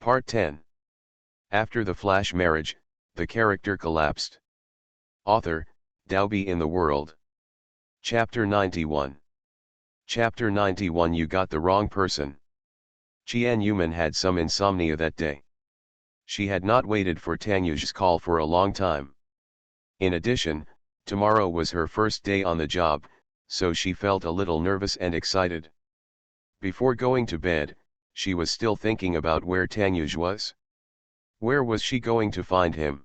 Part 10. After the flash marriage, the character collapsed. Author, Dowby in the World. Chapter 91. Chapter 91. You got the wrong person. Qian Yuman had some insomnia that day. She had not waited for Tangyu's call for a long time. In addition, tomorrow was her first day on the job, so she felt a little nervous and excited. Before going to bed, she was still thinking about where Tangyuj was. Where was she going to find him?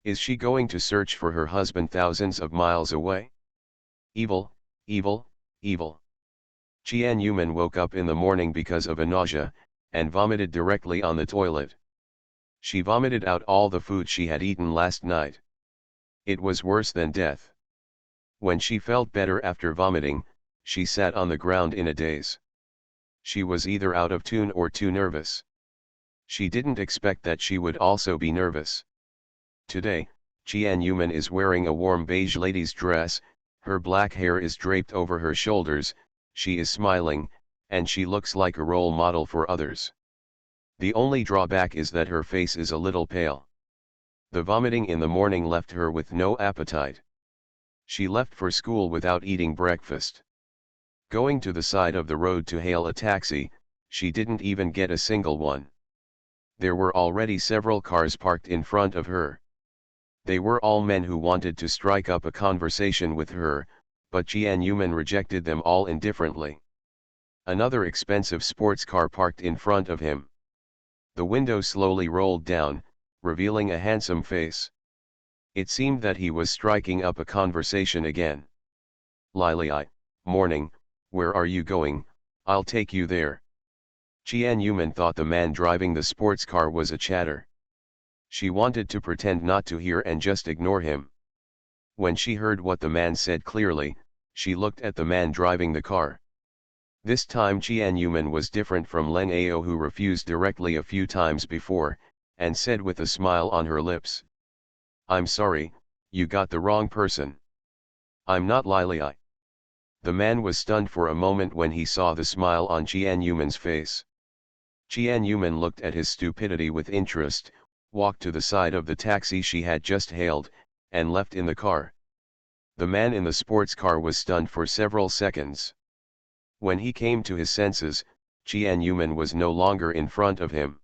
Is she going to search for her husband thousands of miles away? Evil, evil, evil. Qian Yuman woke up in the morning because of a nausea, and vomited directly on the toilet. She vomited out all the food she had eaten last night. It was worse than death. When she felt better after vomiting, she sat on the ground in a daze. She was either out of tune or too nervous. She didn't expect that she would also be nervous. Today, Qian Yuman is wearing a warm beige lady's dress, her black hair is draped over her shoulders, she is smiling, and she looks like a role model for others. The only drawback is that her face is a little pale. The vomiting in the morning left her with no appetite. She left for school without eating breakfast. Going to the side of the road to hail a taxi, she didn't even get a single one. There were already several cars parked in front of her. They were all men who wanted to strike up a conversation with her, but Qian Yuman rejected them all indifferently. Another expensive sports car parked in front of him. The window slowly rolled down, revealing a handsome face. It seemed that he was striking up a conversation again. "Lili, morning, where are you going? I'll take you there." Qian Yuman thought the man driving the sports car was a chatter. She wanted to pretend not to hear and just ignore him. When she heard what the man said clearly, she looked at the man driving the car. This time Qian Yuman was different from Len Ao, who refused directly a few times before, and said with a smile on her lips, "I'm sorry, you got the wrong person. I'm not Lili." The man was stunned for a moment when he saw the smile on Qian Yuman's face. Qian Yuman looked at his stupidity with interest, walked to the side of the taxi she had just hailed, and left in the car. The man in the sports car was stunned for several seconds. When he came to his senses, Qian Yuman was no longer in front of him.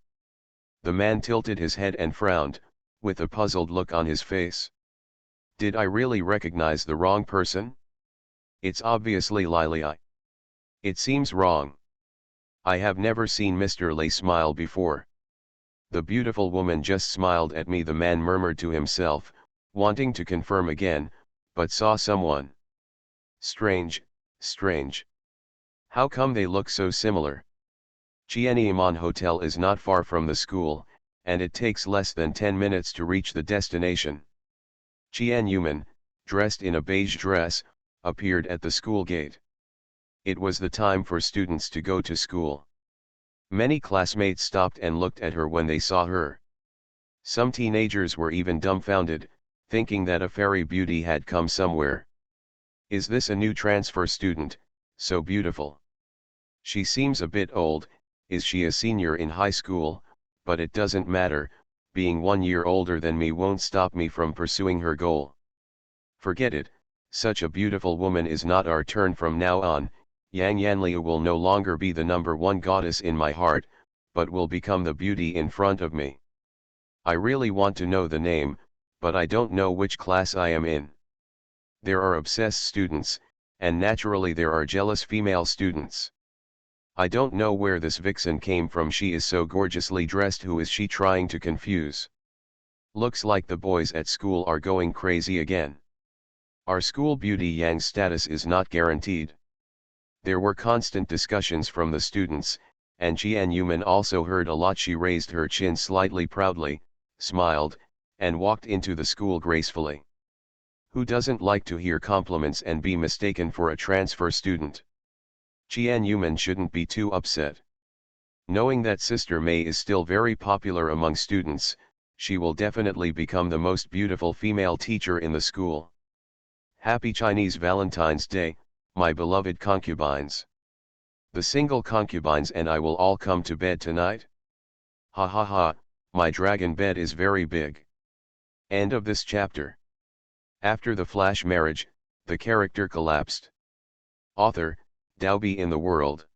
The man tilted his head and frowned, with a puzzled look on his face. "Did I really recognize the wrong person? It's obviously Lili. It seems wrong. I have never seen Mr. Lei smile before. The beautiful woman just smiled at me," the man murmured to himself, wanting to confirm again, but saw someone. "Strange, strange. How come they look so similar?" Qian'iman Hotel is not far from the school, and it takes less than 10 minutes to reach the destination. Qian Yuman, dressed in a beige dress, appeared at the school gate. It was the time for students to go to school. Many classmates stopped and looked at her when they saw her. Some teenagers were even dumbfounded, thinking that a fairy beauty had come somewhere. "Is this a new transfer student, so beautiful? She seems a bit old, is she a senior in high school? But it doesn't matter, being 1 year older than me won't stop me from pursuing her goal. Forget it, such a beautiful woman is not our turn from now on. Yang Yanliu will no longer be the #1 goddess in my heart, but will become the beauty in front of me. I really want to know the name, but I don't know which class I am in." There are obsessed students, and naturally there are jealous female students. "I don't know where this vixen came from, she is so gorgeously dressed, who is she trying to confuse? Looks like the boys at school are going crazy again. Our school beauty Yang's status is not guaranteed." There were constant discussions from the students, and Qian Yuman also heard a lot. She raised her chin slightly proudly, smiled, and walked into the school gracefully. Who doesn't like to hear compliments and be mistaken for a transfer student? Qian Yuman shouldn't be too upset. Knowing that Sister May is still very popular among students, she will definitely become the most beautiful female teacher in the school. Happy Chinese Valentine's Day, my beloved concubines. The single concubines and I will all come to bed tonight. Ha ha ha, my dragon bed is very big. End of this chapter. After the flash marriage, the character collapsed. Author, Dalby in the World.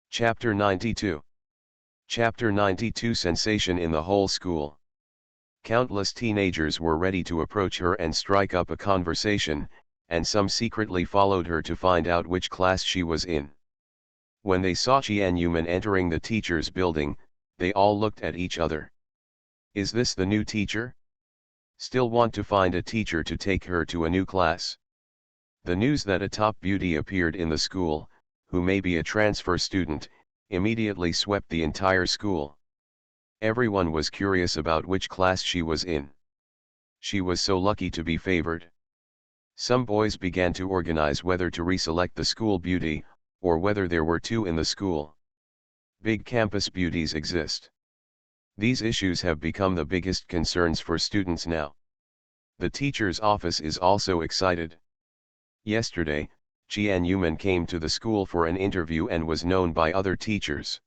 Chapter 92. Chapter 92 Sensation in the whole school. Countless teenagers were ready to approach her and strike up a conversation, and some secretly followed her to find out which class she was in. When they saw Tianyu entering the teacher's building, they all looked at each other. Is this the new teacher? Still want to find a teacher to take her to a new class. The news that a top beauty appeared in the school, who may be a transfer student, immediately swept the entire school. Everyone was curious about which class she was in. She was so lucky to be favored. Some boys began to organize whether to reselect the school beauty, or whether there were two in the school. Big campus beauties exist. These issues have become the biggest concerns for students now. The teacher's office is also excited. Yesterday, Tianyu came to the school for an interview and was known by other teachers.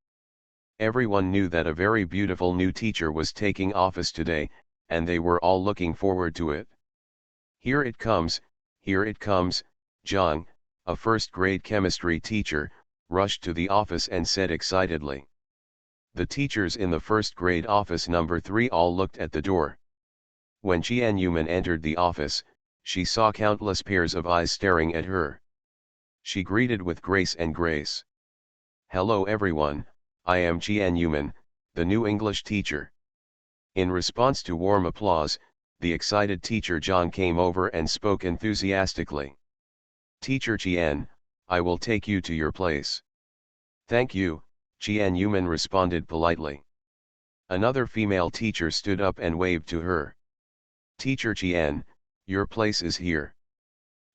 Everyone knew that a very beautiful new teacher was taking office today, and they were all looking forward to it. Here it comes, Zhang, a first-grade chemistry teacher, rushed to the office and said excitedly. The teachers in the first-grade office number 3 all looked at the door. When Tianyu entered the office, she saw countless pairs of eyes staring at her. She greeted with grace and grace. Hello everyone, I am Tianyu, the new English teacher. In response to warm applause, the excited teacher Zhang came over and spoke enthusiastically. Teacher Tian, I will take you to your place. Thank you, Tianyu responded politely. Another female teacher stood up and waved to her. Teacher Tian, your place is here.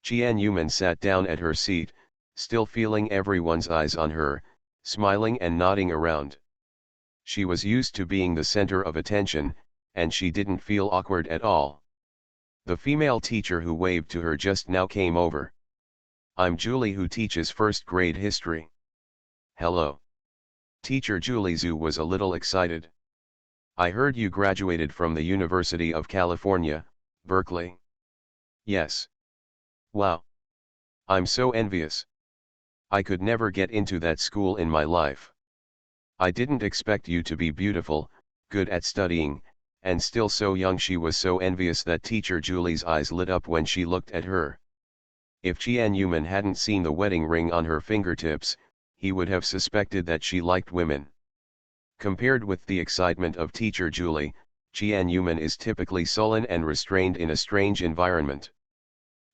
Tianyu sat down at her seat, still feeling everyone's eyes on her, smiling and nodding around. She was used to being the center of attention, and she didn't feel awkward at all. The female teacher who waved to her just now came over. I'm Julie who teaches first grade history. Hello. Teacher Julie Zhu was a little excited. I heard you graduated from the University of California, Berkeley. Yes. Wow. I'm so envious. I could never get into that school in my life. I didn't expect you to be beautiful, good at studying, and still so young. She was so envious that teacher Julie's eyes lit up when she looked at her. If Tianyu hadn't seen the wedding ring on her fingertips, he would have suspected that she liked women. Compared with the excitement of teacher Julie, Tianyu is typically sullen and restrained in a strange environment.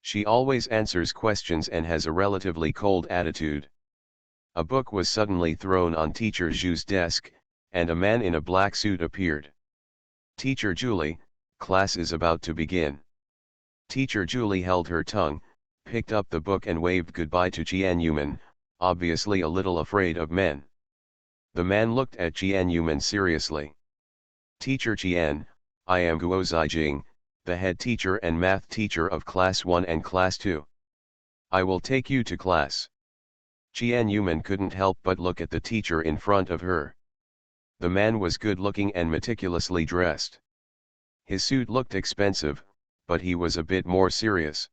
She always answers questions and has a relatively cold attitude. A book was suddenly thrown on teacher Zhu's desk, and a man in a black suit appeared. Teacher Julie, class is about to begin. Teacher Julie held her tongue, picked up the book and waved goodbye to Tianyu, obviously a little afraid of men. The man looked at Tianyu seriously. Teacher Tian, I am Guo Zijing, the head teacher and math teacher of Class 1 and Class 2. I will take you to class. Tianyu couldn't help but look at the teacher in front of her. The man was good-looking and meticulously dressed. His suit looked expensive, but he was a bit more serious.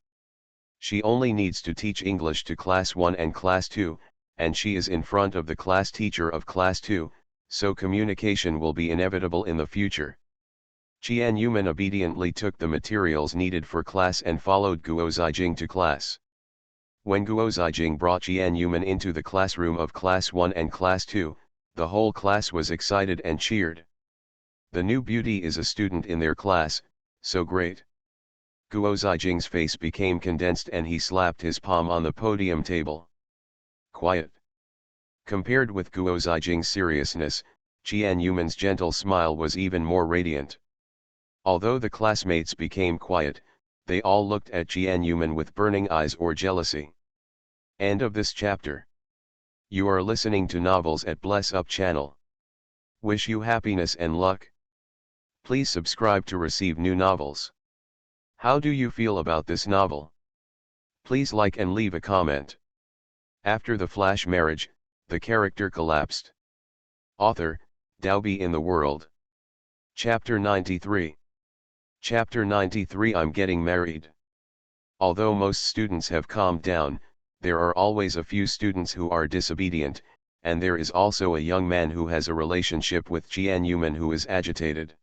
She only needs to teach English to Class 1 and Class 2, and she is in front of the class teacher of Class 2, so communication will be inevitable in the future. Tianyu obediently took the materials needed for class and followed Guo Zijing to class. When Guo Zijing brought Tianyu into the classroom of Class 1 and Class 2, the whole class was excited and cheered. The new beauty is a student in their class, so great. Guo Zijing's face became condensed and he slapped his palm on the podium table. Quiet. Compared with Guo Zijing's seriousness, Tianyu's gentle smile was even more radiant. Although the classmates became quiet, they all looked at Tianyu with burning eyes or jealousy. End of this chapter. You are listening to Novels at Bless Up channel. Wish you happiness and luck. Please subscribe to receive new novels. How do you feel about this novel? Please like and leave a comment. After the flash marriage, the character collapsed. Author, Dalby in the World. Chapter 93. Chapter 93 I'm Getting Married. Although most students have calmed down, there are always a few students who are disobedient, and there is also a young man who has a relationship with Jian Yuman who is agitated.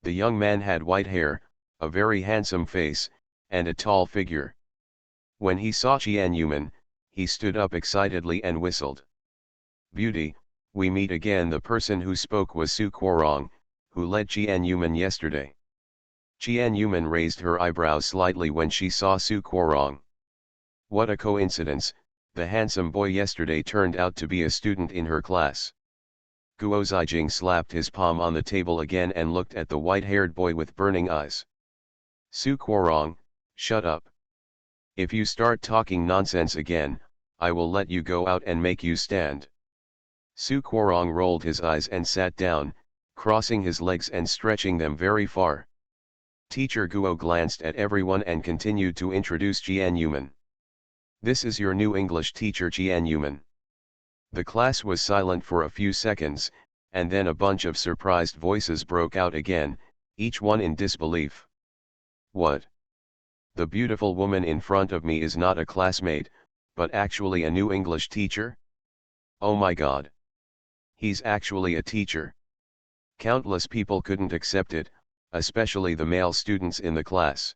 The young man had white hair, a very handsome face, and a tall figure. When he saw Jian Yuman, he stood up excitedly and whistled. Beauty, we meet again. The person who spoke was Su Kuorong, who led Jian Yuman yesterday. Jian Yuman raised her eyebrows slightly when she saw Su Kuorong. What a coincidence, the handsome boy yesterday turned out to be a student in her class. Guo Zijing slapped his palm on the table again and looked at the white-haired boy with burning eyes. Su Kuorong, shut up. If you start talking nonsense again, I will let you go out and make you stand. Su Kuorong rolled his eyes and sat down, crossing his legs and stretching them very far. Teacher Guo glanced at everyone and continued to introduce Jian Yuman. This is your new English teacher Jian Yuman. The class was silent for a few seconds, and then a bunch of surprised voices broke out again, each one in disbelief. What? The beautiful woman in front of me is not a classmate, but actually a new English teacher? Oh my God! He's actually a teacher. Countless people couldn't accept it, especially the male students in the class.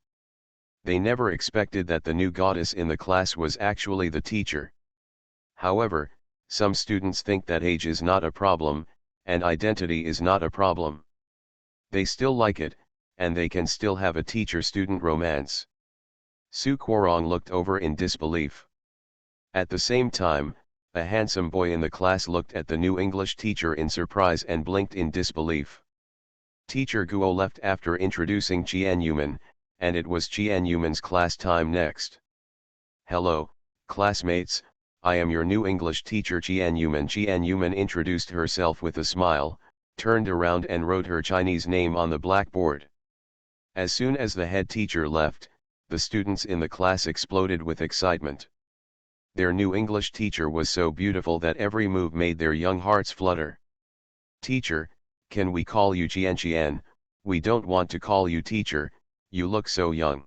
They never expected that the new goddess in the class was actually the teacher. However, some students think that age is not a problem, and identity is not a problem. They still like it, and they can still have a teacher-student romance. Su Kuorong looked over in disbelief. At the same time, a handsome boy in the class looked at the new English teacher in surprise and blinked in disbelief. Teacher Guo left after introducing Jian Yuman, and it was Jian Yuman's class time next. Hello, classmates, I am your new English teacher Jian Yuman. Jian Yuman introduced herself with a smile, turned around and wrote her Chinese name on the blackboard. As soon as the head teacher left, the students in the class exploded with excitement. Their new English teacher was so beautiful that every move made their young hearts flutter. Teacher, can we call you Jian? We don't want to call you teacher, you look so young.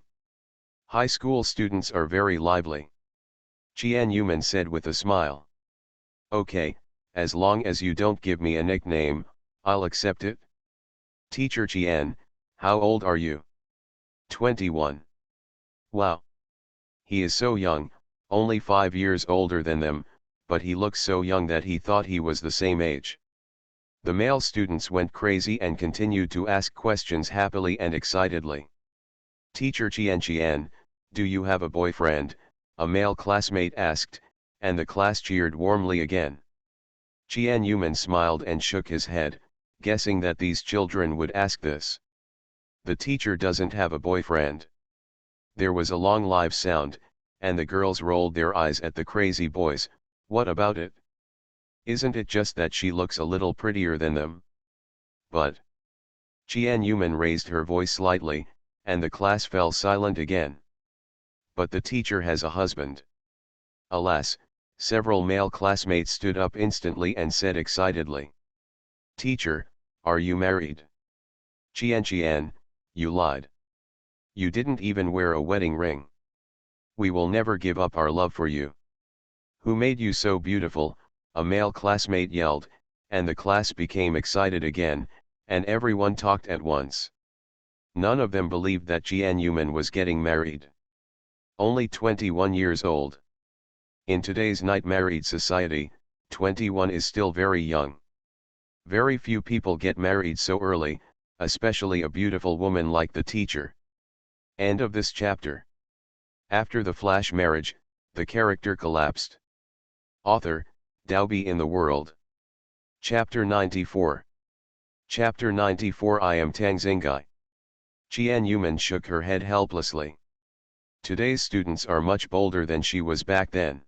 High school students are very lively. Jian Yuman said with a smile. Okay, as long as you don't give me a nickname, I'll accept it. Teacher Jian, how old are you? 21. Wow. He is so young, only 5 years older than them, but he looks so young that he thought he was the same age. The male students went crazy and continued to ask questions happily and excitedly. Teacher Jian, do you have a boyfriend? A male classmate asked, and the class cheered warmly again. Jian Yuman smiled and shook his head, guessing that these children would ask this. The teacher doesn't have a boyfriend. There was a long live sound, and the girls rolled their eyes at the crazy boys. What about it? Isn't it just that she looks a little prettier than them? But Jian Yuman raised her voice slightly, and the class fell silent again. But the teacher has a husband. Alas, several male classmates stood up instantly and said excitedly. Teacher, are you married? Jian, you lied. You didn't even wear a wedding ring. We will never give up our love for you. Who made you so beautiful? A male classmate yelled, and the class became excited again, and everyone talked at once. None of them believed that Jian Yuman was getting married. Only 21 years old. In today's night-married society, 21 is still very young. Very few people get married so early, especially a beautiful woman like the teacher. End of this chapter. After the flash marriage, the character collapsed. Author, Dalby in the World. Chapter 94. Chapter 94 I am Tang Xingai. Jian Yuman shook her head helplessly. Today's students are much bolder than she was back then.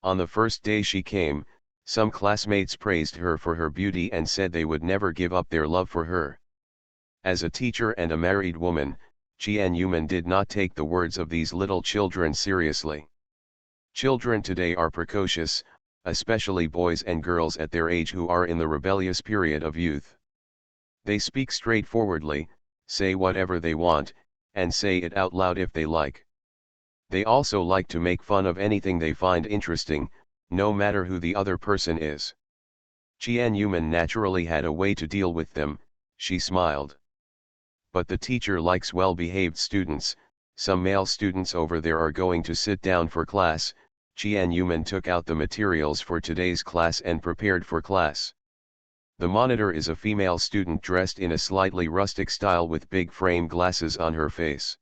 On the first day she came, some classmates praised her for her beauty and said they would never give up their love for her. As a teacher and a married woman, Jian Yuman did not take the words of these little children seriously. Children today are precocious, especially boys and girls at their age who are in the rebellious period of youth. They speak straightforwardly, say whatever they want, and say it out loud if they like. They also like to make fun of anything they find interesting, no matter who the other person is. Tianyuman naturally had a way to deal with them, she smiled. But the teacher likes well-behaved students. Some male students over there are going to sit down for class. Tianyuman took out the materials for today's class and prepared for class. The monitor is a female student dressed in a slightly rustic style with big frame glasses on her face.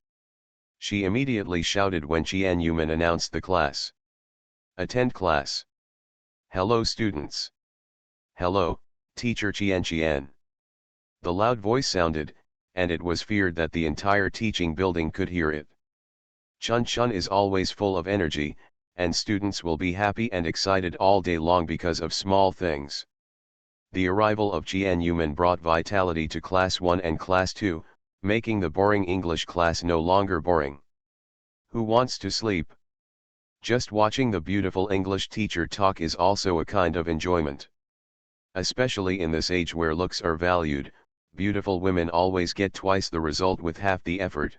She immediately shouted when Tianyuman announced the class. Attend class. Hello students. Hello, teacher Tian. The loud voice sounded, and it was feared that the entire teaching building could hear it. Chun Chun is always full of energy, and students will be happy and excited all day long because of small things. The arrival of Tianyuman brought vitality to Class 1 and Class 2, making the boring English class no longer boring. Who wants to sleep? Just watching the beautiful English teacher talk is also a kind of enjoyment. Especially in this age where looks are valued, beautiful women always get twice the result with half the effort.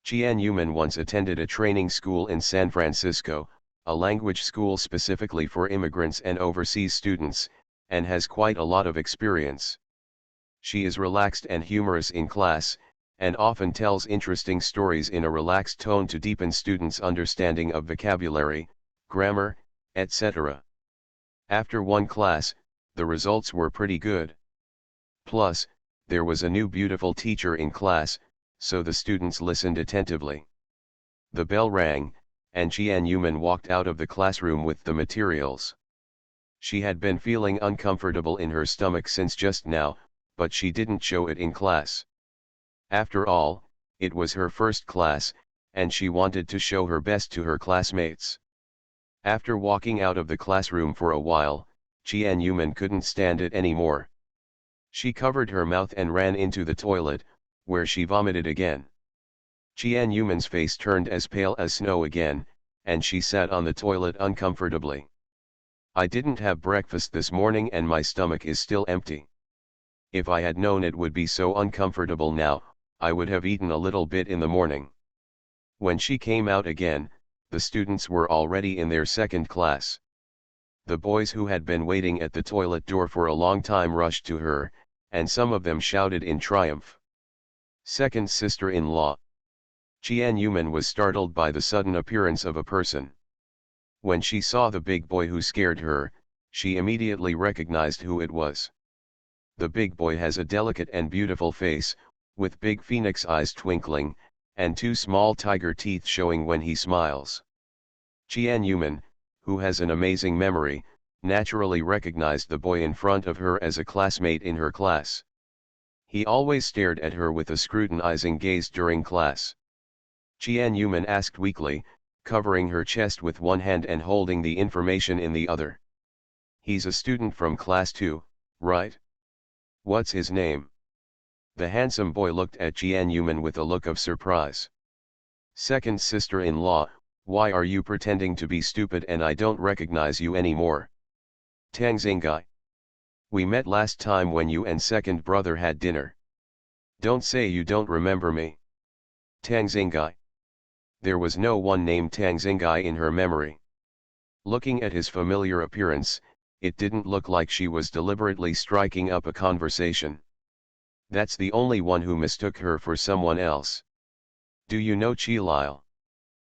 Tianyuman once attended a training school in San Francisco, a language school specifically for immigrants and overseas students, and has quite a lot of experience. She is relaxed and humorous in class, and often tells interesting stories in a relaxed tone to deepen students' understanding of vocabulary, grammar, etc. After one class, the results were pretty good. Plus, there was a new beautiful teacher in class, so the students listened attentively. The bell rang, and Tianyuman walked out of the classroom with the materials. She had been feeling uncomfortable in her stomach since just now, but she didn't show it in class. After all, it was her first class, and she wanted to show her best to her classmates. After walking out of the classroom for a while, Tianyuman couldn't stand it anymore. She covered her mouth and ran into the toilet, where she vomited again. Tianyuman's face turned as pale as snow again, and she sat on the toilet uncomfortably. I didn't have breakfast this morning and my stomach is still empty. If I had known it would be so uncomfortable now, I would have eaten a little bit in the morning. When she came out again, the students were already in their second class. The boys who had been waiting at the toilet door for a long time rushed to her, and some of them shouted in triumph. Second sister-in-law. Tianyuman was startled by the sudden appearance of a person. When she saw the big boy who scared her, she immediately recognized who it was. The big boy has a delicate and beautiful face, with big phoenix eyes twinkling, and two small tiger teeth showing when he smiles. Tianyuman, who has an amazing memory, naturally recognized the boy in front of her as a classmate in her class. He always stared at her with a scrutinizing gaze during class. Tianyuman asked weakly, covering her chest with one hand and holding the information in the other. He's a student from class 2, right? What's his name? The handsome boy looked at Tianyuman with a look of surprise. Second sister-in-law, why are you pretending to be stupid and I don't recognize you anymore? Tang Xingai. We met last time when you and second brother had dinner. Don't say you don't remember me. Tang Xingai. There was no one named Tang Xingai in her memory. Looking at his familiar appearance, it didn't look like she was deliberately striking up a conversation. That's the only one who mistook her for someone else. Do you know Qilile?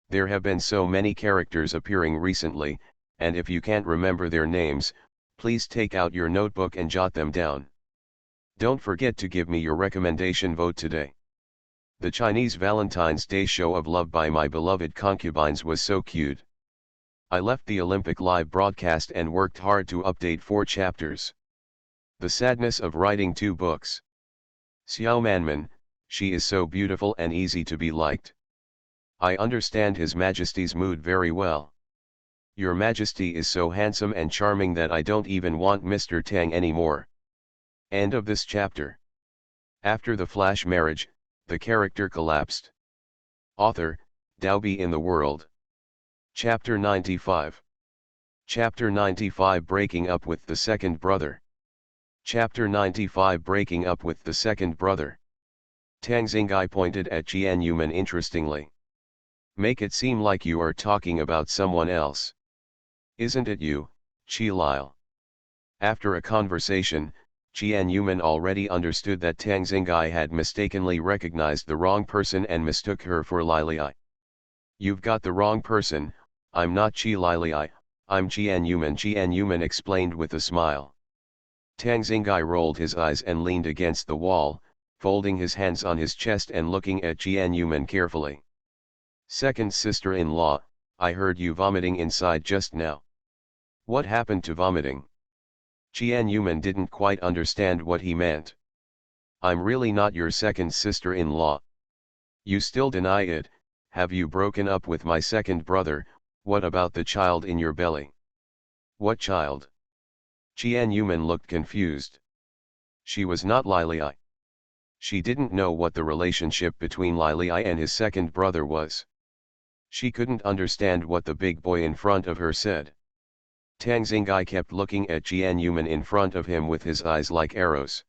There have been so many characters appearing recently, and if you can't remember their names, please take out your notebook and jot them down. Don't forget to give me your recommendation vote today. The Chinese Valentine's Day show of love by my beloved concubines was so cute. I left the Olympic live broadcast and worked hard to update 4 chapters. The sadness of writing 2 books. Xiao Manman, she is so beautiful and easy to be liked. I understand His Majesty's mood very well. Your Majesty is so handsome and charming that I don't even want Mr. Tang anymore. End of this chapter. After the flash marriage, the character collapsed. Author, Daobi in the World. Chapter 95. Chapter 95 Breaking Up with the Second Brother. Chapter 95 Breaking Up with the Second Brother. Tang Xingai pointed at Jian Yuman interestingly. Make it seem like you are talking about someone else. Isn't it you, Qi Lile? After a conversation, Jian Yuman already understood that Tang Xingai had mistakenly recognized the wrong person and mistook her for Lilei. You've got the wrong person, I'm not Qi Lilei, I'm Jian Yuman, Jian Yuman explained with a smile. Tang Xingai rolled his eyes and leaned against the wall, folding his hands on his chest and looking at Jian Yuman carefully. Second sister-in-law, I heard you vomiting inside just now. What happened to vomiting? Jian Yuman didn't quite understand what he meant. I'm really not your second sister-in-law. You still deny it. Have you broken up with my second brother? What about the child in your belly? What child? Jian Yuman looked confused. She was not Lilei. She didn't know what the relationship between Lilei and his second brother was. She couldn't understand what the big boy in front of her said. Tang Xingai kept looking at Jian Yuman in front of him with his eyes like arrows.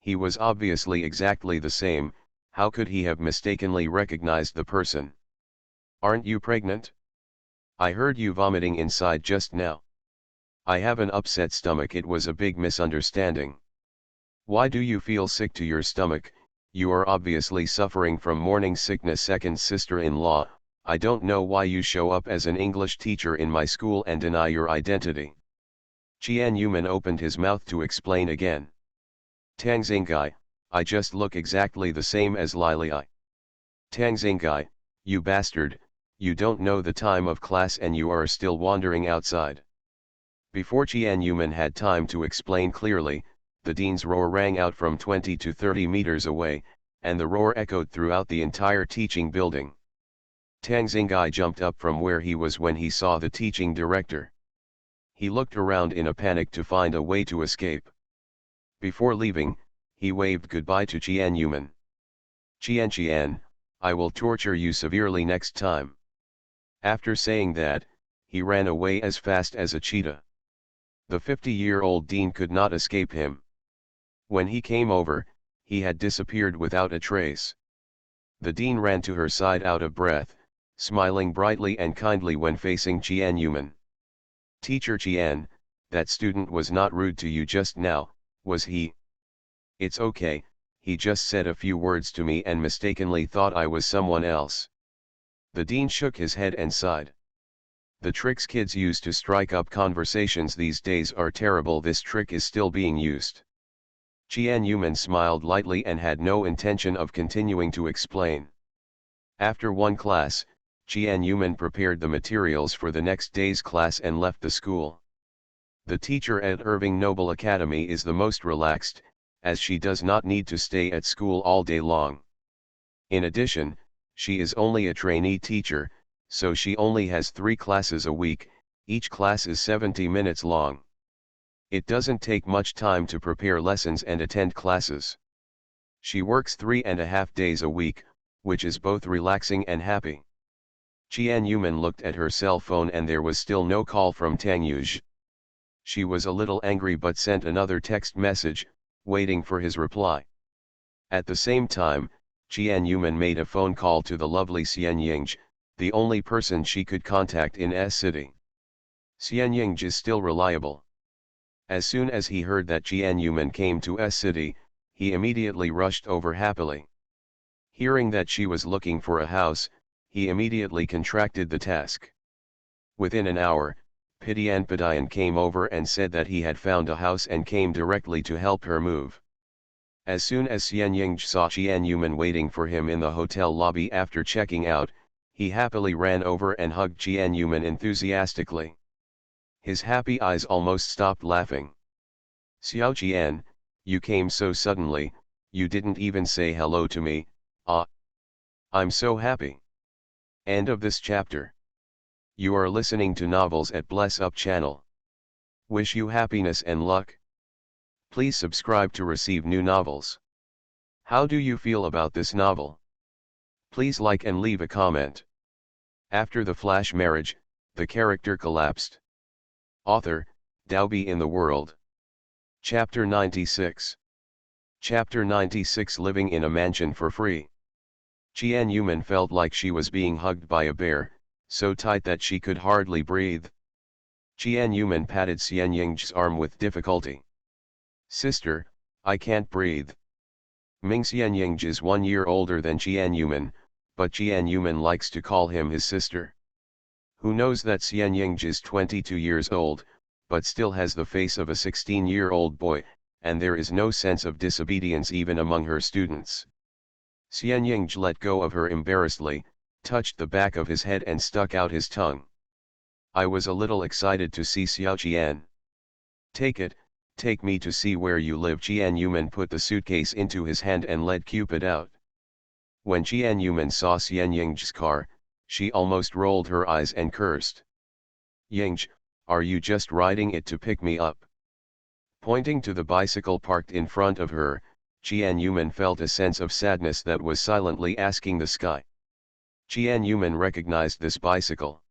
He was obviously exactly the same, how could he have mistakenly recognized the person? Aren't you pregnant? I heard you vomiting inside just now. I have an upset stomach. It was a big misunderstanding. Why do you feel sick to your stomach? You are obviously suffering from morning sickness. Second sister-in-law, I don't know why you show up as an English teacher in my school and deny your identity. Jian Yuman opened his mouth to explain again. Tang Xingai, I just look exactly the same as Lilei. Tang Xingai, you bastard, you don't know the time of class and you are still wandering outside. Before Jian Yuman had time to explain clearly, the dean's roar rang out from 20 to 30 meters away, and the roar echoed throughout the entire teaching building. Tang Xingai jumped up from where he was when he saw the teaching director. He looked around in a panic to find a way to escape. Before leaving, he waved goodbye to Jian Yuman. Jian, I will torture you severely next time. After saying that, he ran away as fast as a cheetah. The 50-year-old dean could not escape him. When he came over, he had disappeared without a trace. The dean ran to her side out of breath, smiling brightly and kindly when facing Jian Yuman. Teacher Jian, that student was not rude to you just now, was he? It's okay, he just said a few words to me and mistakenly thought I was someone else. The dean shook his head and sighed. The tricks kids use to strike up conversations these days are terrible. This trick is still being used. Jian Yuman smiled lightly and had no intention of continuing to explain. After one class, Jian Yuman prepared the materials for the next day's class and left the school. The teacher at Irving Noble Academy is the most relaxed, as she does not need to stay at school all day long. In addition, she is only a trainee teacher, so she only has 3 classes a week, each class is 70 minutes long. It doesn't take much time to prepare lessons and attend classes. She works 3.5 days a week, which is both relaxing and happy. Jian Yuman looked at her cell phone and there was still no call from Tang Yuj. She was a little angry but sent another text message, waiting for his reply. At the same time, Jian Yuman made a phone call to the lovely Xian Yingzhi, the only person she could contact in S City. Xian Yingzhi is still reliable. As soon as he heard that Jian Yuman came to S City, he immediately rushed over happily. Hearing that she was looking for a house, he immediately contracted the task. Within an hour, Pidian Padian came over and said that he had found a house and came directly to help her move. As soon as Xian Yingzhi saw Jian Yuman waiting for him in the hotel lobby after checking out, he happily ran over and hugged Jian Yuman enthusiastically. His happy eyes almost stopped laughing. Xiao Jian, you came so suddenly, you didn't even say hello to me, ah. I'm so happy. End of this chapter. You are listening to Novels at Bless Up channel. Wish you happiness and luck. Please subscribe to receive new novels. How do you feel about this novel? Please like and leave a comment. After the flash marriage, the character collapsed. Author, Dalby in the World. Chapter 96. Chapter 96 Living in a Mansion for Free. Qian Yuman felt like she was being hugged by a bear, so tight that she could hardly breathe. Qian Yuman patted Xian Ying's arm with difficulty. "Sister, I can't breathe." Ming Xian Ying is 1 year older than Qian Yuman, but Qian Yuman likes to call him his sister. Who knows that Xian Ying is 22 years old, but still has the face of a 16-year-old boy, and there is no sense of disobedience even among her students. Xian Ying let go of her embarrassedly, touched the back of his head and stuck out his tongue. "I was a little excited to see Xiao Qian." Take me to see where you live." Qian Yuman put the suitcase into his hand and led Cupid out. When Qian Yuman saw Xian Ying's car, she almost rolled her eyes and cursed. "Ying, are you just riding it to pick me up?" Pointing to the bicycle parked in front of her, Qian Yuman felt a sense of sadness that was silently asking the sky. Qian Yuman recognized this bicycle.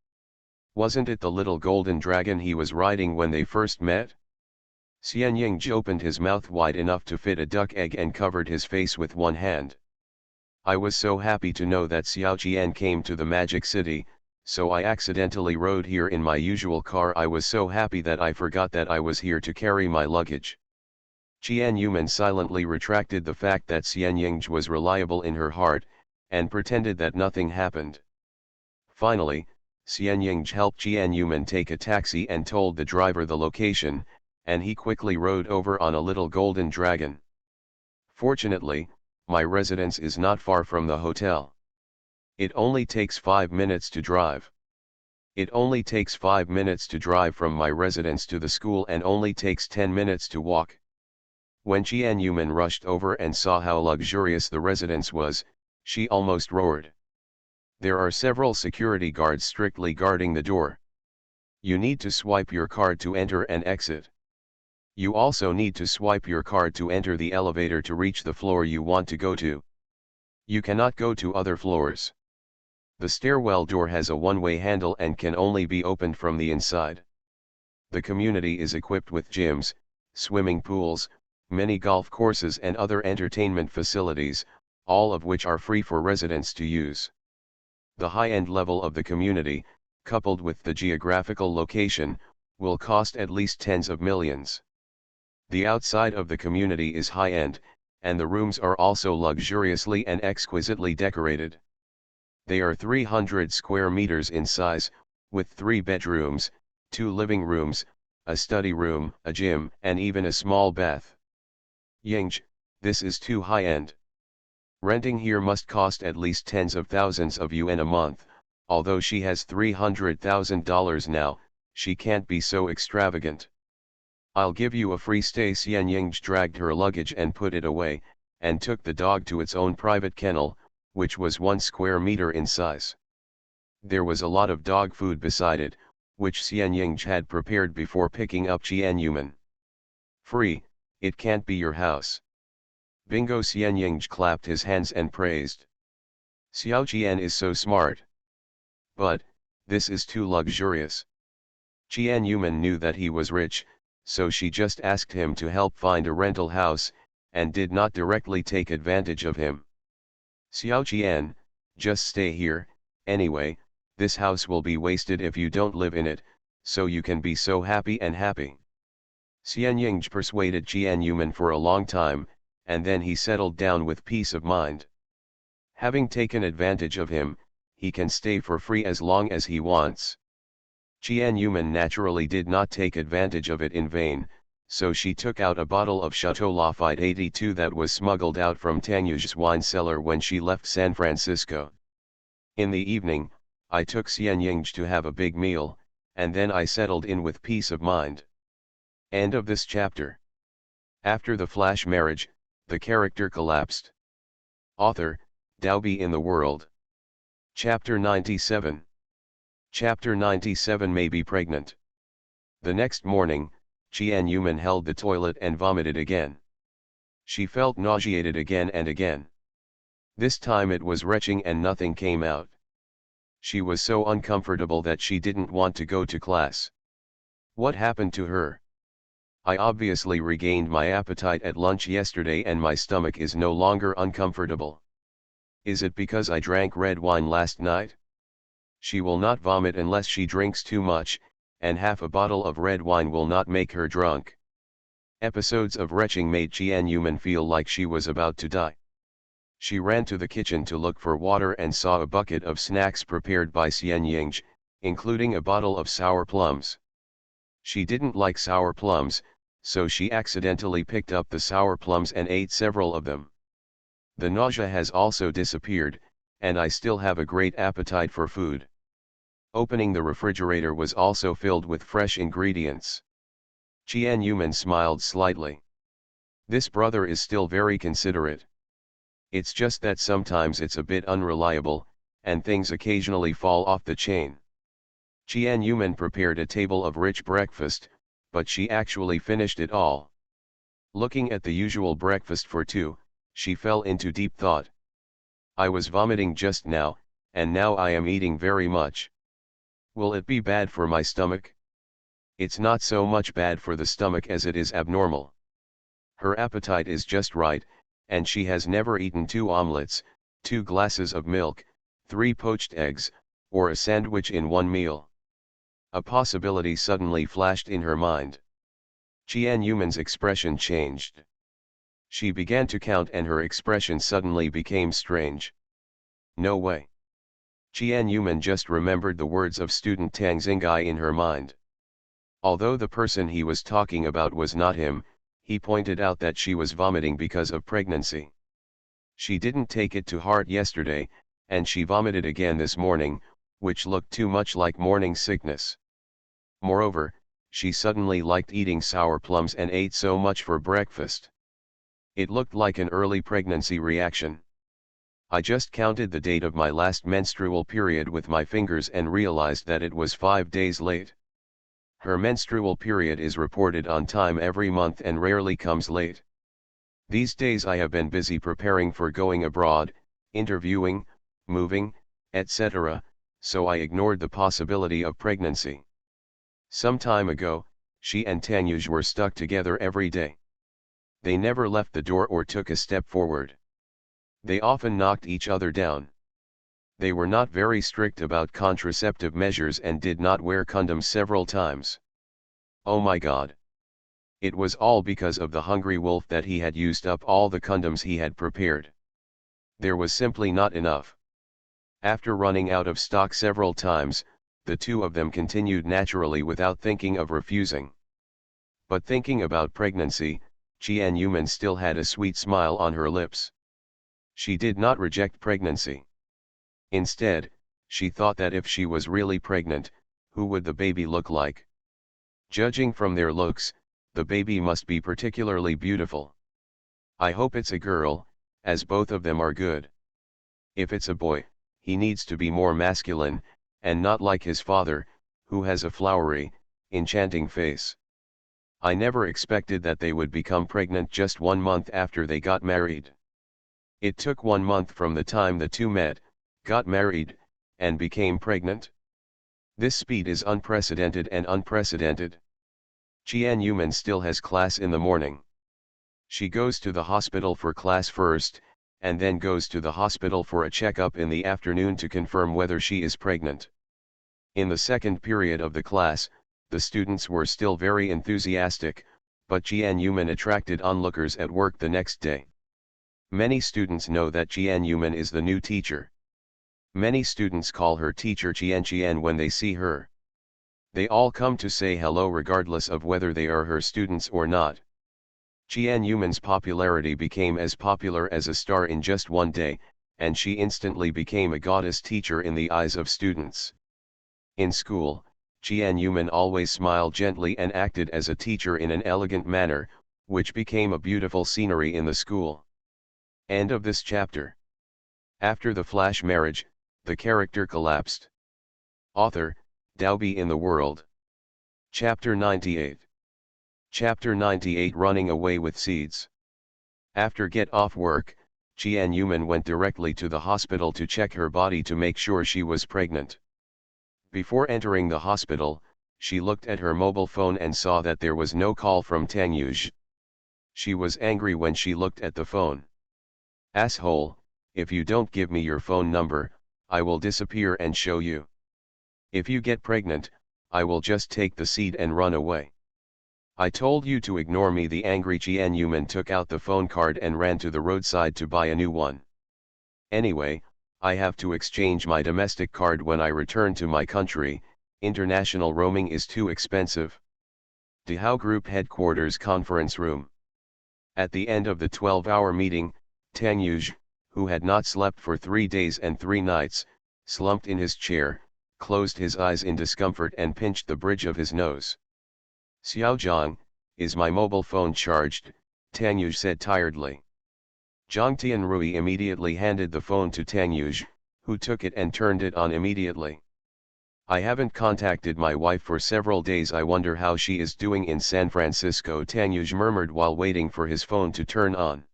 Wasn't it the little golden dragon he was riding when they first met? Xian Ying opened his mouth wide enough to fit a duck egg and covered his face with one hand. "I was so happy to know that Xiao Qian came to the Magic City, so I accidentally rode here in my usual car. I was so happy that I forgot that I was here to carry my luggage." Qian Yuman silently retracted the fact that Xian Ying was reliable in her heart, and pretended that nothing happened. Finally, Xian Ying helped Qian Yuman take a taxi and told the driver the location, and he quickly rode over on a little golden dragon. "Fortunately, my residence is not far from the hotel. It only takes 5 minutes to drive. It only takes 5 minutes to drive from my residence to the school and only takes 10 minutes to walk." When Qian Yuman rushed over and saw how luxurious the residence was, she almost roared. There are several security guards strictly guarding the door. You need to swipe your card to enter and exit. You also need to swipe your card to enter the elevator to reach the floor you want to go to. You cannot go to other floors. The stairwell door has a one-way handle and can only be opened from the inside. The community is equipped with gyms, swimming pools, many golf courses and other entertainment facilities, all of which are free for residents to use. The high-end level of the community, coupled with the geographical location, will cost at least tens of millions. The outside of the community is high-end, and the rooms are also luxuriously and exquisitely decorated. They are 300 square meters in size, with 3 bedrooms, 2 living rooms, a study room, a gym, and even a small bath. "Ying, this is too high-end. Renting here must cost at least tens of thousands of yuan a month. Although she has $300,000 now, she can't be so extravagant." "I'll give you a free stay." Xian Ying dragged her luggage and put it away, and took the dog to its own private kennel, which was 1 square meter in size. There was a lot of dog food beside it, which Xian Ying had prepared before picking up Qian Yuman. "Free, it can't be your house." "Bingo!" Xian Ying clapped his hands and praised. "Xiao Qian is so smart. But, this is too luxurious." Qian Yuman knew that he was rich, so she just asked him to help find a rental house, and did not directly take advantage of him. "Xiao Qian, just stay here, anyway, this house will be wasted if you don't live in it, so you can be so happy and happy." Xian Ying persuaded Qian Yuman for a long time, and then he settled down with peace of mind. Having taken advantage of him, he can stay for free as long as he wants. Qian Yuman naturally did not take advantage of it in vain, so she took out a bottle of Chateau Lafite 82 that was smuggled out from Tangyu's wine cellar when she left San Francisco. In the evening, I took Xian Ying to have a big meal, and then I settled in with peace of mind. End of this chapter. After the flash marriage, the character collapsed. Author, Dalby in the World. Chapter 97. Chapter 97 May be pregnant. The next morning, Qian Yuman held the toilet and vomited again. She felt nauseated again and again. This time it was retching and nothing came out. She was so uncomfortable that she didn't want to go to class. What happened to her? I obviously regained my appetite at lunch yesterday and my stomach is no longer uncomfortable. Is it because I drank red wine last night? She will not vomit unless she drinks too much, and half a bottle of red wine will not make her drunk. Episodes of retching made Qianyuman feel like she was about to die. She ran to the kitchen to look for water and saw a bucket of snacks prepared by Xianying, including a bottle of sour plums. She didn't like sour plums, so she accidentally picked up the sour plums and ate several of them. The nausea has also disappeared, and I still have a great appetite for food. Opening the refrigerator was also filled with fresh ingredients. Qianyuman smiled slightly. This brother is still very considerate. It's just that sometimes it's a bit unreliable, and things occasionally fall off the chain. Qianyuman prepared a table of rich breakfast, but she actually finished it all. Looking at the usual breakfast for two, she fell into deep thought. I was vomiting just now, and now I am eating very much. Will it be bad for my stomach? It's not so much bad for the stomach as it is abnormal. Her appetite is just right, and she has never eaten 2 omelets, 2 glasses of milk, 3 poached eggs, or a sandwich in one meal. A possibility suddenly flashed in her mind. Qianyuman's expression changed. She began to count and her expression suddenly became strange. No way. Qianyuman just remembered the words of student Tang Xingai in her mind. Although the person he was talking about was not him, he pointed out that she was vomiting because of pregnancy. She didn't take it to heart yesterday, and she vomited again this morning, which looked too much like morning sickness. Moreover, she suddenly liked eating sour plums and ate so much for breakfast. It looked like an early pregnancy reaction. I just counted the date of my last menstrual period with my fingers and realized that it was 5 days late. Her menstrual period is reported on time every month and rarely comes late. These days I have been busy preparing for going abroad, interviewing, moving, etc., so I ignored the possibility of pregnancy. Some time ago, she and Tanyuj were stuck together every day. They never left the door or took a step forward. They often knocked each other down. They were not very strict about contraceptive measures and did not wear condoms several times. Oh my God. It was all because of the hungry wolf that he had used up all the condoms he had prepared. There was simply not enough. After running out of stock several times, the two of them continued naturally without thinking of refusing. But thinking about pregnancy, Qianyuman still had a sweet smile on her lips. She did not reject pregnancy. Instead, she thought that if she was really pregnant, who would the baby look like? Judging from their looks, the baby must be particularly beautiful. I hope it's a girl, as both of them are good. If it's a boy, he needs to be more masculine, and not like his father, who has a flowery, enchanting face. I never expected that they would become pregnant just 1 month after they got married. It took 1 month from the time the two met, got married, and became pregnant. This speed is unprecedented and unprecedented. Qianyuman still has class in the morning. She goes to the hospital for class first, and then goes to the hospital for a checkup in the afternoon to confirm whether she is pregnant. In the second period of the class, the students were still very enthusiastic, but Qianyuman attracted onlookers at work the next day. Many students know that Qianyuman is the new teacher. Many students call her teacher Qian when they see her. They all come to say hello regardless of whether they are her students or not. Qianyuman's popularity became as popular as a star in just 1 day, and she instantly became a goddess teacher in the eyes of students. In school, Qianyuman always smiled gently and acted as a teacher in an elegant manner, which became a beautiful scenery in the school. End of this chapter. After the flash marriage, the character collapsed. Author, Daobi in the World. Chapter 98. Chapter 98 Running Away with Seeds. After get off work, Qianyuman went directly to the hospital to check her body to make sure she was pregnant. Before entering the hospital, She looked at her mobile phone and saw that there was no call from Tang Yuj. She was angry when she looked at the phone. "Asshole, if you don't give me your phone number, I will disappear and show you. If you get pregnant, I will just take the seed and run away. I told you to ignore me." The angry Jian Yuman took out the phone card and ran to the roadside to buy a new one. "Anyway, I have to exchange my domestic card when I return to my country. International roaming is too expensive." Dehao Group Headquarters Conference Room. At the end of the 12-hour meeting, Tang Yuj, who had not slept for 3 days and 3 nights, slumped in his chair, closed his eyes in discomfort and pinched the bridge of his nose. "Xiao Zhang, is my mobile phone charged?" Tang Yuj said tiredly. Zhang Tianrui immediately handed the phone to Tang Yuj, who took it and turned it on immediately. "I haven't contacted my wife for several days. I wonder how she is doing in San Francisco," Tang Yuj murmured while waiting for his phone to turn on.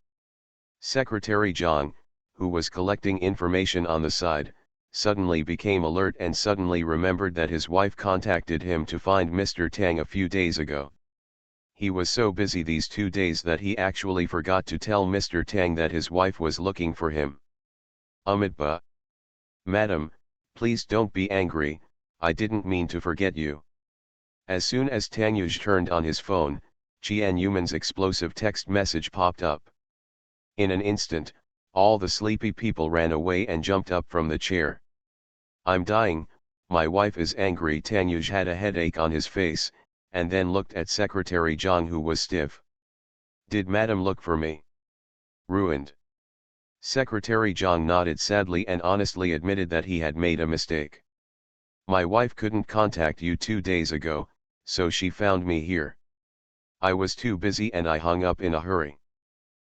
Secretary Zhang, who was collecting information on the side, suddenly became alert and suddenly remembered that his wife contacted him to find Mr. Tang a few days ago. He was so busy these 2 days that he actually forgot to tell Mr. Tang that his wife was looking for him. "Amitba. Madam, please don't be angry, I didn't mean to forget you." As soon as Tang Yuj turned on his phone, Jian Yuman's explosive text message popped up. In an instant, all the sleepy people ran away and jumped up from the chair. "I'm dying, my wife is angry." Tang Yuj had a headache on his face, and then looked at Secretary Zhang, who was stiff. "Did Madam look for me?" "Ruined." Secretary Zhang nodded sadly and honestly admitted that he had made a mistake. "My wife couldn't contact you 2 days ago, so she found me here. I was too busy and I hung up in a hurry.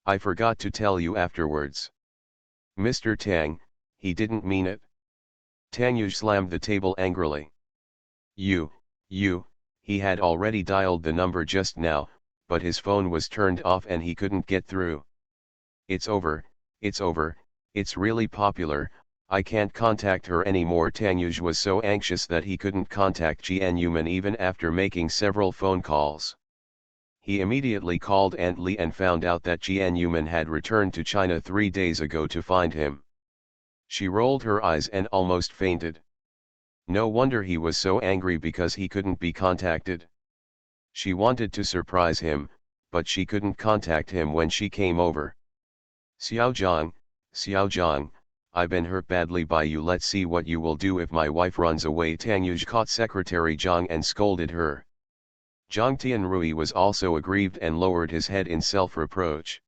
I forgot to tell you afterwards." "Mr. Tang, he didn't mean it." Tang Yuj slammed the table angrily. You, he had already dialed the number just now, but his phone was turned off and he couldn't get through. It's over, it's really popular, I can't contact her anymore." Tang Yuj was so anxious that he couldn't contact Jian Yuman even after making several phone calls. He immediately called Aunt Li and found out that Jian Yuman had returned to China 3 days ago to find him. She rolled her eyes and almost fainted. No wonder he was so angry because he couldn't be contacted. She wanted to surprise him, but she couldn't contact him when she came over. Xiao Zhang, I've been hurt badly by you. Let's see what you will do if my wife runs away." Tang Yuj caught Secretary Zhang and scolded her. Zhang Tianrui was also aggrieved and lowered his head in self-reproach.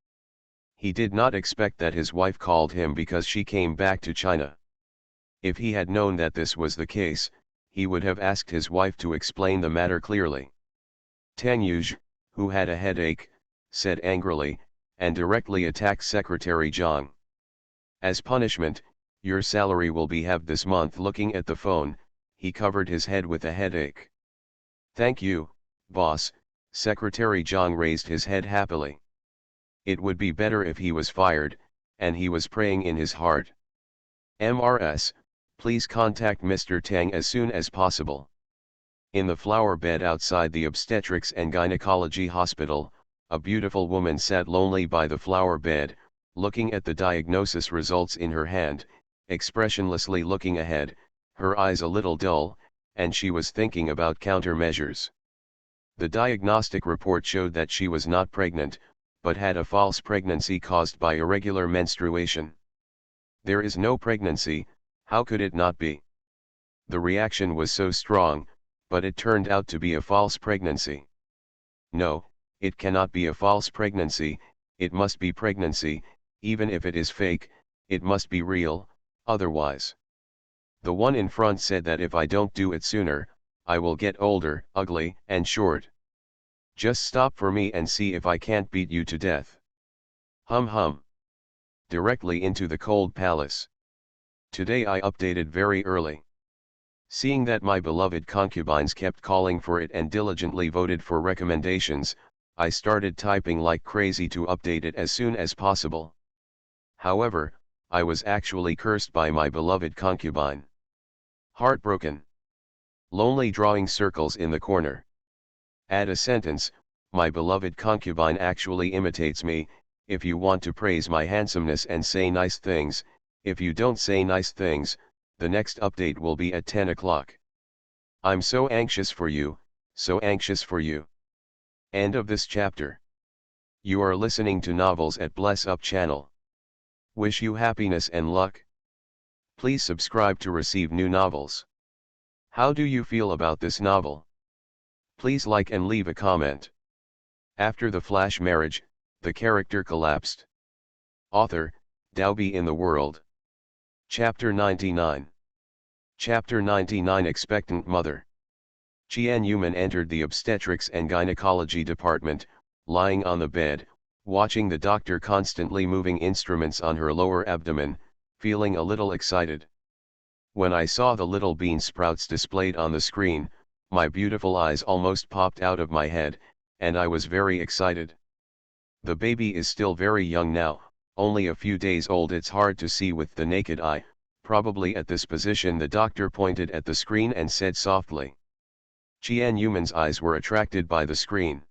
He did not expect that his wife called him because she came back to China. If he had known that this was the case, he would have asked his wife to explain the matter clearly. Tang Yuj, who had a headache, said angrily, and directly attacked Secretary Zhang. "As punishment, your salary will be halved this month." Looking at the phone, he covered his head with a headache. "Thank you, boss." Secretary Zhang raised his head happily. It would be better if he was fired, and he was praying in his heart. "MRS, please contact Mr. Tang as soon as possible." In the flower bed outside the obstetrics and gynecology hospital, a beautiful woman sat lonely by the flower bed, looking at the diagnosis results in her hand, expressionlessly looking ahead, her eyes a little dull, and she was thinking about countermeasures. The diagnostic report showed that she was not pregnant, but had a false pregnancy caused by irregular menstruation. There is no pregnancy, how could it not be? The reaction was so strong, but it turned out to be a false pregnancy. No, it cannot be a false pregnancy, it must be pregnancy, even if it is fake, it must be real, otherwise. The one in front said that if I don't do it sooner, I will get older, ugly, and short. Just stop for me and see if I can't beat you to death. Hum. Directly into the cold palace. Today I updated very early. Seeing that my beloved concubines kept calling for it and diligently voted for recommendations, I started typing like crazy to update it as soon as possible. However, I was actually cursed by my beloved concubine. Heartbroken. Lonely drawing circles in the corner. Add a sentence, my beloved concubine actually imitates me. If you want to praise my handsomeness and say nice things, if you don't say nice things, the next update will be at 10 o'clock. I'm so anxious for you, so anxious for you. End of this chapter. You are listening to Novels at Bless Up channel. Wish you happiness and luck. Please subscribe to receive new novels. How do you feel about this novel? Please like and leave a comment. After the flash marriage, the character collapsed. Author, Dalby in the World. Chapter 99. Chapter 99 Expectant Mother. Qian Yuman entered the obstetrics and gynecology department, lying on the bed, watching the doctor constantly moving instruments on her lower abdomen, feeling a little excited. When I saw the little bean sprouts displayed on the screen, my beautiful eyes almost popped out of my head, and I was very excited. The baby is still very young now, only a few days old. It's hard to see with the naked eye, probably at this position. The doctor pointed at the screen and said softly. Qian Yuman's eyes were attracted by the screen.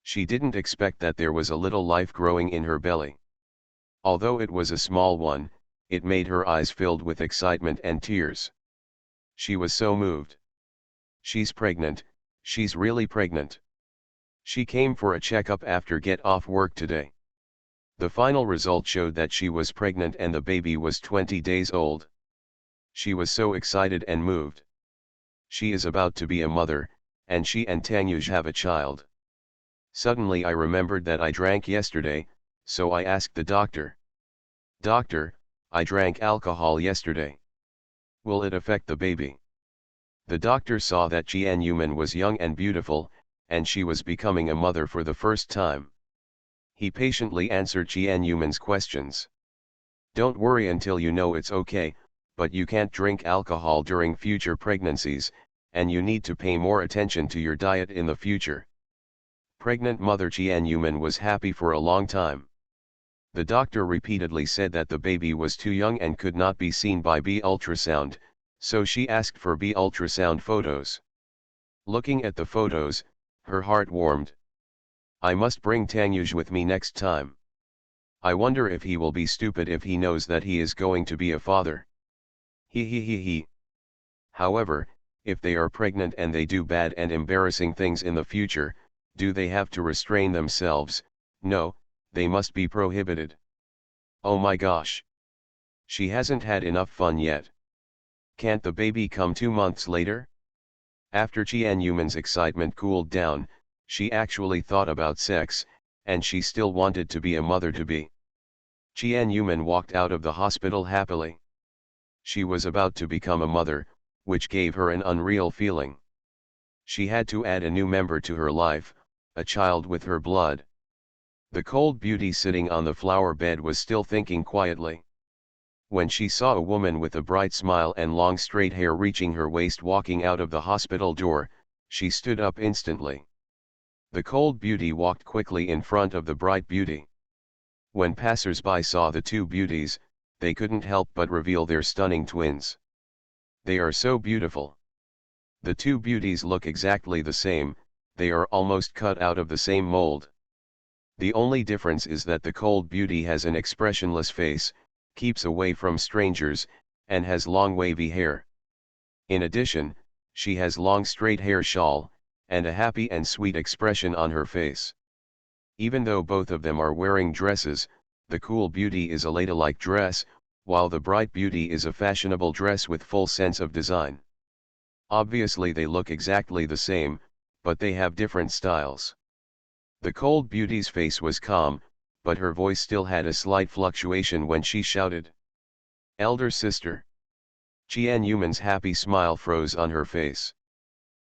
She didn't expect that there was a little life growing in her belly. Although it was a small one, it made her eyes filled with excitement and tears. She was so moved. She's pregnant, she's really pregnant. She came for a checkup after get off work today. The final result showed that she was pregnant and the baby was 20 days old. She was so excited and moved. She is about to be a mother, and she and Tanyuj have a child. Suddenly I remembered that I drank yesterday, so I asked the doctor. Doctor, I drank alcohol yesterday. Will it affect the baby? The doctor saw that Qian Yuman was young and beautiful, and she was becoming a mother for the first time. He patiently answered Qian Yuman's questions. Don't worry until you know it's okay, but you can't drink alcohol during future pregnancies, and you need to pay more attention to your diet in the future. Pregnant mother Qian Yuman was happy for a long time. The doctor repeatedly said that the baby was too young and could not be seen by B ultrasound, so she asked for B ultrasound photos. Looking at the photos, her heart warmed. I must bring Tanyuj with me next time. I wonder if he will be stupid if he knows that he is going to be a father. He. However, if they are pregnant and they do bad and embarrassing things in the future, do they have to restrain themselves? No, they must be prohibited. Oh my gosh. She hasn't had enough fun yet. Can't the baby come 2 months later? After Qian Yuman's excitement cooled down, she actually thought about sex, and she still wanted to be a mother-to-be. Qian Yuman walked out of the hospital happily. She was about to become a mother, which gave her an unreal feeling. She had to add a new member to her life, a child with her blood. The cold beauty sitting on the flower bed was still thinking quietly. When she saw a woman with a bright smile and long straight hair reaching her waist walking out of the hospital door, she stood up instantly. The cold beauty walked quickly in front of the bright beauty. When passers-by saw the two beauties, they couldn't help but reveal their stunning twins. They are so beautiful. The two beauties look exactly the same, they are almost cut out of the same mold. The only difference is that the cold beauty has an expressionless face, keeps away from strangers, and has long wavy hair. In addition, she has long straight hair shawl, and a happy and sweet expression on her face. Even though both of them are wearing dresses, the cool beauty is a ladylike dress, while the bright beauty is a fashionable dress with full sense of design. Obviously they look exactly the same, but they have different styles. The cold beauty's face was calm, but her voice still had a slight fluctuation when she shouted. Elder sister. Qian Yuman's happy smile froze on her face.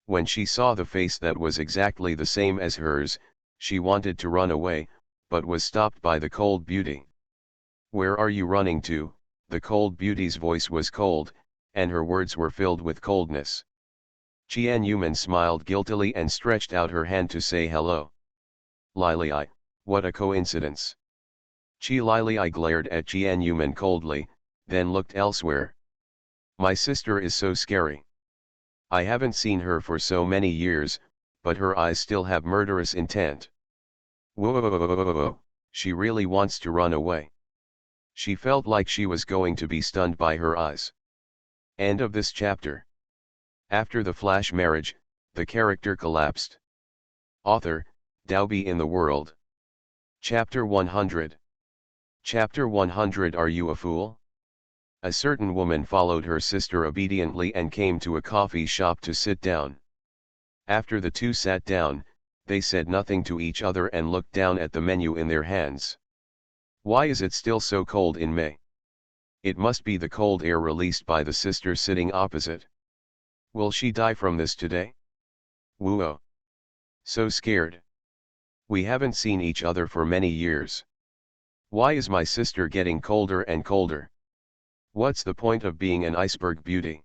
When she saw the face that was exactly the same as hers, she wanted to run away, but was stopped by the cold beauty. Where are you running to? The cold beauty's voice was cold, and her words were filled with coldness. Qian Yuman smiled guiltily and stretched out her hand to say hello. Lili, what a coincidence. Lili glared at Qian Yuman coldly, then looked elsewhere. My sister is so scary. I haven't seen her for so many years, but her eyes still have murderous intent. Whoa, she really wants to run away. She felt like she was going to be stunned by her eyes. End of this chapter. After the flash marriage, the character collapsed. Author, Dalby in the World. Chapter 100. Chapter 100. Are you a fool? A certain woman followed her sister obediently and came to a coffee shop to sit down. After the two sat down, they said nothing to each other and looked down at the menu in their hands. Why is it still so cold in May? It must be the cold air released by the sister sitting opposite. Will she die from this today? Whoa. So scared. We haven't seen each other for many years. Why is my sister getting colder and colder? What's the point of being an iceberg beauty?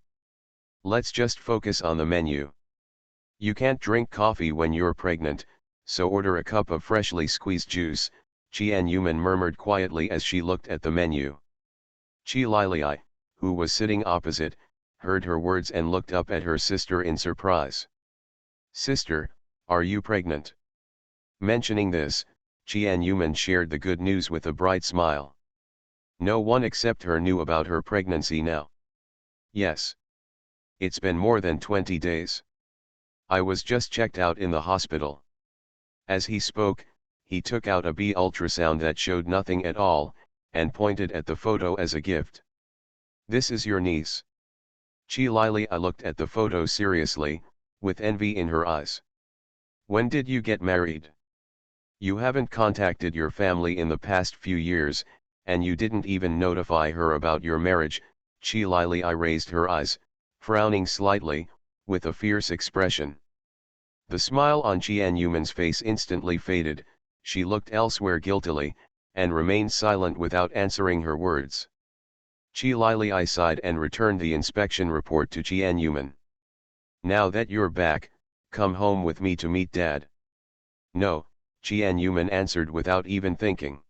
Let's just focus on the menu. You can't drink coffee when you're pregnant, so order a cup of freshly squeezed juice, Jian-Yuman murmured quietly as she looked at the menu. Qi Lili, who was sitting opposite, heard her words and looked up at her sister in surprise. Sister, are you pregnant? Mentioning this, Jian-Yuman shared the good news with a bright smile. No one except her knew about her pregnancy now. Yes. It's been more than 20 days. I was just checked out in the hospital. As he spoke, he took out a B ultrasound that showed nothing at all, and pointed at the photo as a gift. This is your niece. Qi Lili looked at the photo seriously, with envy in her eyes. When did you get married? You haven't contacted your family in the past few years, and you didn't even notify her about your marriage. Qi Lili raised her eyes, frowning slightly, with a fierce expression. The smile on Jian-Yuman's face instantly faded. She looked elsewhere guiltily, and remained silent without answering her words. Qi Lili sighed and returned the inspection report to Jian-Yuman. Now that you're back, come home with me to meet Dad. No, Jian-Yuman answered without even thinking.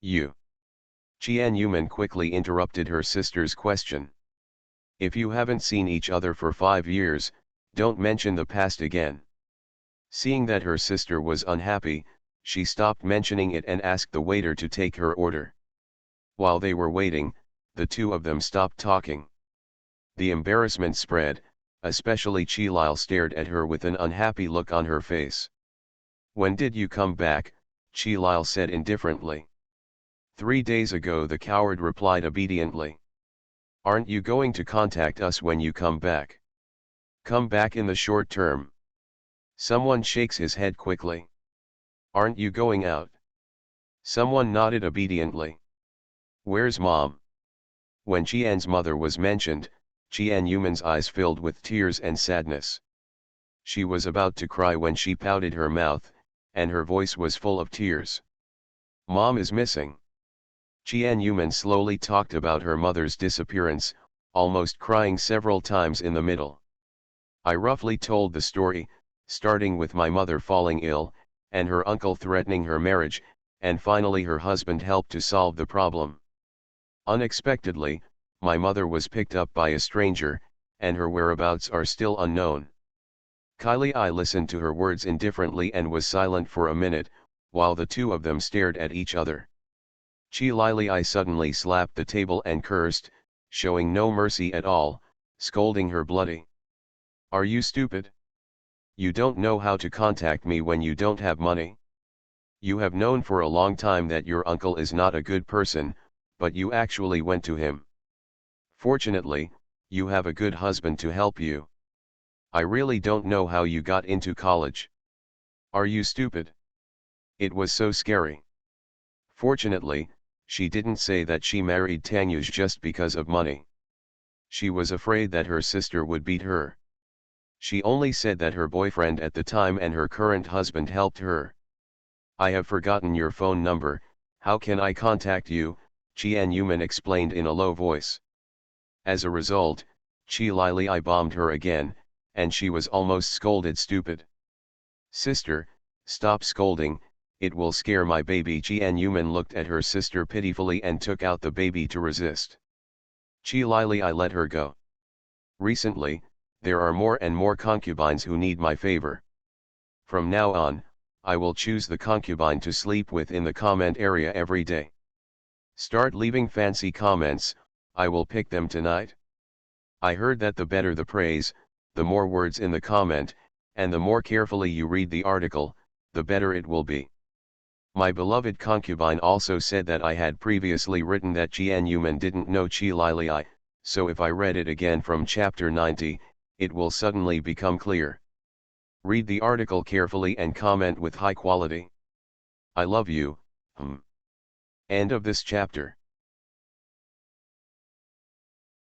You. Jian-Yuman quickly interrupted her sister's question. If you haven't seen each other for 5 years, don't mention the past again. Seeing that her sister was unhappy, she stopped mentioning it and asked the waiter to take her order. While they were waiting, the two of them stopped talking. The embarrassment spread, especially Qi Lili stared at her with an unhappy look on her face. When did you come back? Qi Lili said indifferently. 3 days ago, the coward replied obediently. Aren't you going to contact us when you come back? Come back in the short term. Someone shakes his head quickly. Aren't you going out? Someone nodded obediently. Where's Mom? When Jian's mother was mentioned, Jian-Yuman's eyes filled with tears and sadness. She was about to cry when she pouted her mouth, and her voice was full of tears. Mom is missing. Jian-Yuman slowly talked about her mother's disappearance, almost crying several times in the middle. I roughly told the story, starting with my mother falling ill, and her uncle threatening her marriage, and finally her husband helped to solve the problem. Unexpectedly, my mother was picked up by a stranger, and her whereabouts are still unknown. Kylie listened to her words indifferently and was silent for a minute, while the two of them stared at each other. Qi Lili suddenly slapped the table and cursed, showing no mercy at all, scolding her bloody. Are you stupid? You don't know how to contact me when you don't have money? You have known for a long time that your uncle is not a good person, but you actually went to him. Fortunately, you have a good husband to help you. I really don't know how you got into college. Are you stupid? It was so scary. Fortunately, she didn't say that she married Tangyuj just because of money. She was afraid that her sister would beat her. She only said that her boyfriend at the time and her current husband helped her. I have forgotten your phone number, how can I contact you? Jian-Yuman explained in a low voice. As a result, Qi Lili bombed her again, and she was almost scolded stupid. Sister, stop scolding, it will scare my baby. Jian-Yuman looked at her sister pitifully and took out the baby to resist. Qi Lili let her go. Recently, there are more and more concubines who need my favor. From now on, I will choose the concubine to sleep with in the comment area every day. Start leaving fancy comments, I will pick them tonight. I heard that the better the praise, the more words in the comment, and the more carefully you read the article, the better it will be. My beloved concubine also said that I had previously written that Jian didn't know Chi Lili, so if I read it again from chapter 90, it will suddenly become clear. Read the article carefully and comment with high quality. I love you. End of this chapter.